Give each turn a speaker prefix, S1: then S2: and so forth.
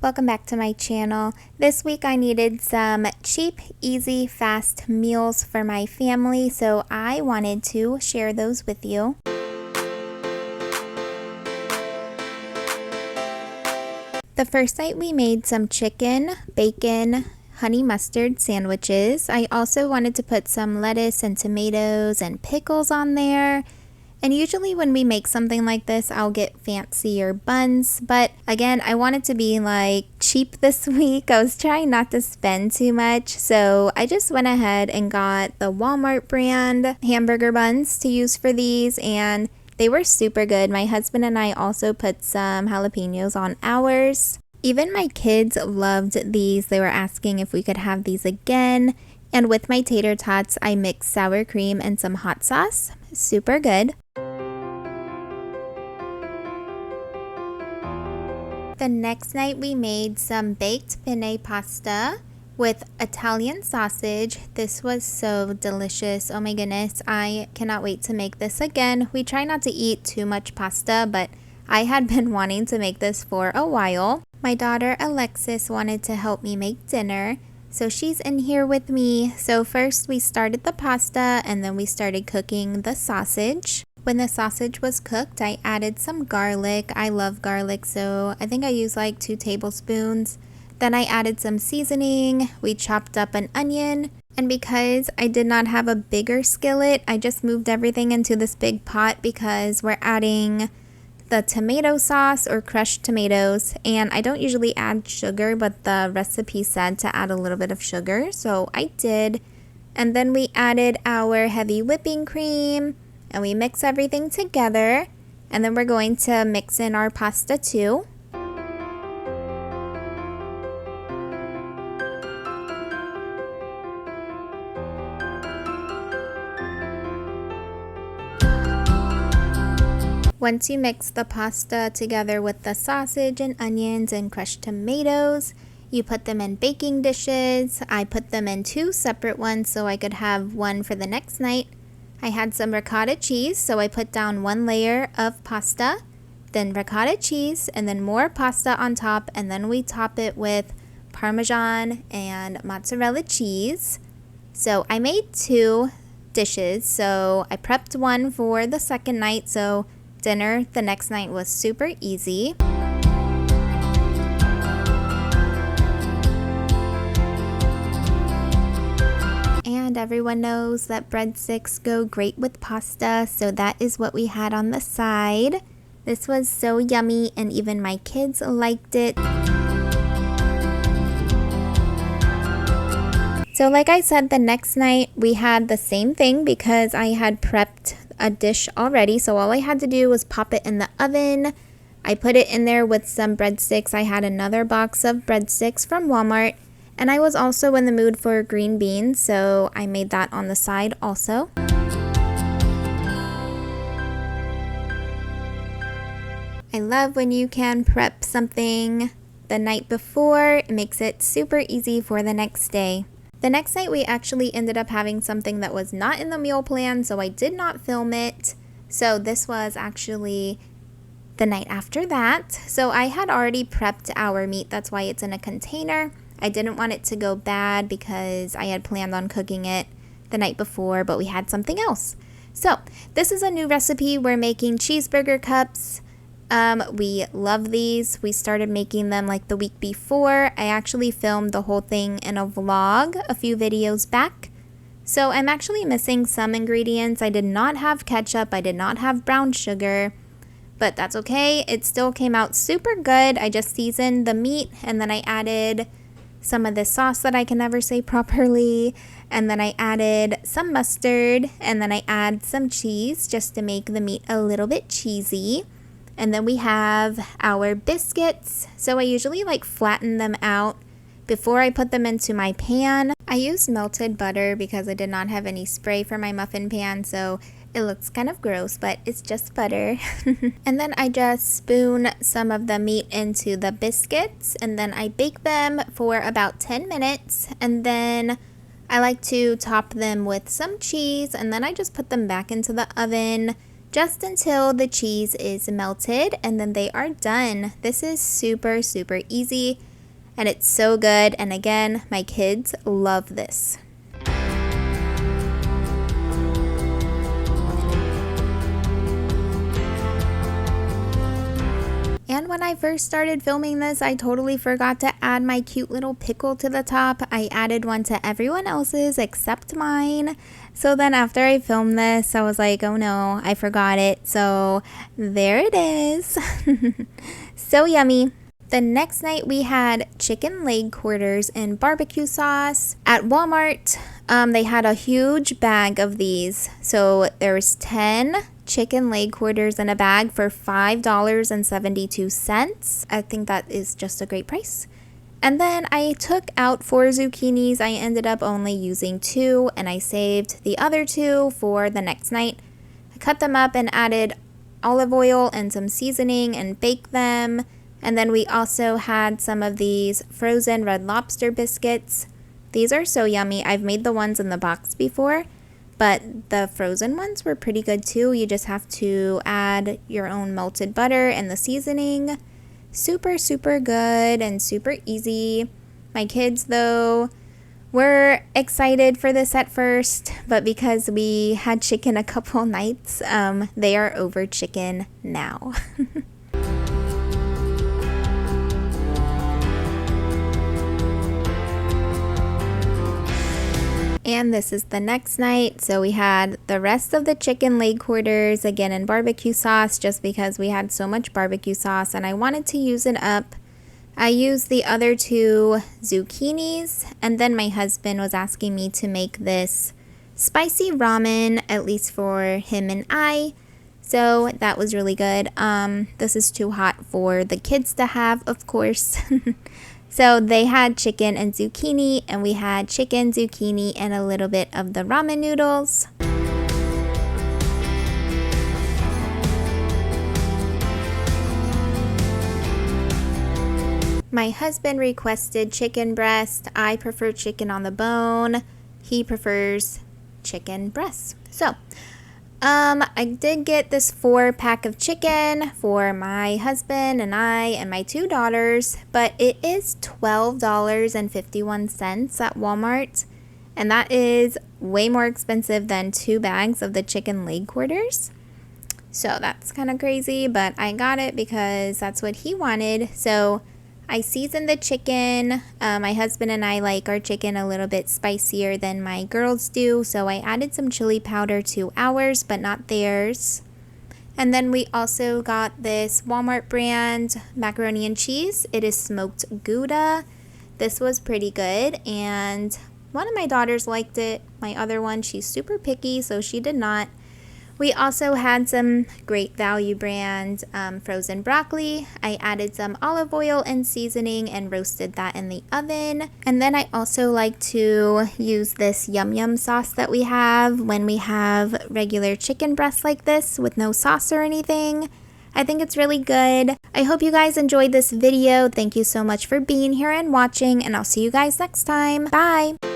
S1: Welcome back to my channel. This week I needed some cheap, easy, fast meals for my family, so I wanted to share those with you. The first night we made some chicken, bacon, honey mustard sandwiches. I also wanted to put some lettuce and tomatoes and pickles on there. And usually when we make something like this, I'll get fancier buns. But again, I wanted to be like cheap this week. I was trying not to spend too much. So I just went ahead and got the Walmart brand hamburger buns to use for these. And they were super good. My husband and I also put some jalapenos on ours. Even my kids loved these. They were asking if we could have these again. And with my tater tots, I mixed sour cream and some hot sauce. Super good. The next night we made some baked penne pasta with Italian sausage. This was so delicious. Oh my goodness, I cannot wait to make this again. We try not to eat too much pasta, but I had been wanting to make this for a while. My daughter Alexis wanted to help me make dinner, so she's in here with me. So first we started the pasta and then we started cooking the sausage. When the sausage was cooked, I added some garlic. I love garlic, so I think I used like 2 tablespoons. Then I added some seasoning. We chopped up an onion. And because I did not have a bigger skillet, I just moved everything into this big pot because we're adding the tomato sauce or crushed tomatoes. And I don't usually add sugar, but the recipe said to add a little bit of sugar, so I did. And then we added our heavy whipping cream. And we mix everything together, and then we're going to mix in our pasta too. Once you mix the pasta together with the sausage and onions and crushed tomatoes, you put them in baking dishes. I put them in 2 separate ones so I could have one for the next night. I had some ricotta cheese, so I put down 1 layer of pasta, then ricotta cheese, and then more pasta on top, and then we top it with Parmesan and mozzarella cheese. So I made 2 dishes, so I prepped one for the second night, so dinner the next night was super easy. And everyone knows that breadsticks go great with pasta, so that is what we had on the side. This was so yummy, and even my kids liked it. So like I said, the next night we had the same thing because I had prepped a dish already. So all I had to do was pop it in the oven. I put it in there with some breadsticks. I had another box of breadsticks from Walmart. And I was also in the mood for green beans, so I made that on the side also. I love when you can prep something the night before. It makes it super easy for the next day. The next night we actually ended up having something that was not in the meal plan, so I did not film it. So this was actually the night after that. So I had already prepped our meat, that's why it's in a container. I didn't want it to go bad because I had planned on cooking it the night before, but we had something else. So this is a new recipe. We're making cheeseburger cups. We love these. We started making them like the week before. I actually filmed the whole thing in a vlog a few videos back. So I'm actually missing some ingredients. I did not have ketchup. I did not have brown sugar. But that's okay. It still came out super good. I just seasoned the meat and then I added some of this sauce that I can never say properly, and then I added some mustard, and then I add some cheese just to make the meat a little bit cheesy. And then we have our biscuits. So I usually like flatten them out before I put them into my pan. I used melted butter because I did not have any spray for my muffin pan, so it looks kind of gross, but it's just butter. And then I just spoon some of the meat into the biscuits, and then I bake them for about 10 minutes. And then I like to top them with some cheese, and then I just put them back into the oven just until the cheese is melted, and then they are done. This is super, super easy. and it's so good. And again, my kids love this. And when I first started filming this, I totally forgot to add my cute little pickle to the top. I added one to everyone else's except mine. So then after I filmed this, I was like, oh no, I forgot it. So there it is. So yummy. The next night we had chicken leg quarters and barbecue sauce. At Walmart, they had a huge bag of these. So there was 10 chicken leg quarters in a bag for $5.72. I think that is just a great price. And then I took out 4 zucchinis. I ended up only using 2, and I saved the other 2 for the next night. I cut them up and added olive oil and some seasoning and baked them. And then we also had some of these frozen Red Lobster biscuits. These are so yummy. I've made the ones in the box before, but the frozen ones were pretty good too. You just have to add your own melted butter and the seasoning. Super, super good and super easy. My kids, though, were excited for this at first, but because we had chicken a couple nights, they are over chicken now. And this is the next night. So we had the rest of the chicken leg quarters again in barbecue sauce, just because we had so much barbecue sauce and I wanted to use it up. I used the other 2 zucchinis, and then my husband was asking me to make this spicy ramen, at least for him and I. So that was really good. This is too hot for the kids to have, of course. So they had chicken and zucchini, and we had chicken, zucchini, and a little bit of the ramen noodles. My husband requested chicken breast. I prefer chicken on the bone. He prefers chicken breast. So I did get this 4-pack of chicken for my husband and I and my 2 daughters, but it is $12.51 at Walmart, and that is way more expensive than 2 bags of the chicken leg quarters. So that's kind of crazy, but I got it because that's what he wanted. So I seasoned the chicken. My husband and I like our chicken a little bit spicier than my girls do, so I added some chili powder to ours, but not theirs. And then we also got this Walmart brand macaroni and cheese. It is smoked Gouda. This was pretty good, and one of my daughters liked it. My other one, she's super picky, so she did not. We also had some Great Value brand frozen broccoli. I added some olive oil and seasoning and roasted that in the oven. And then I also like to use this yum yum sauce that we have when we have regular chicken breast like this with no sauce or anything. I think it's really good. I hope you guys enjoyed this video. Thank you so much for being here and watching, and I'll see you guys next time. Bye!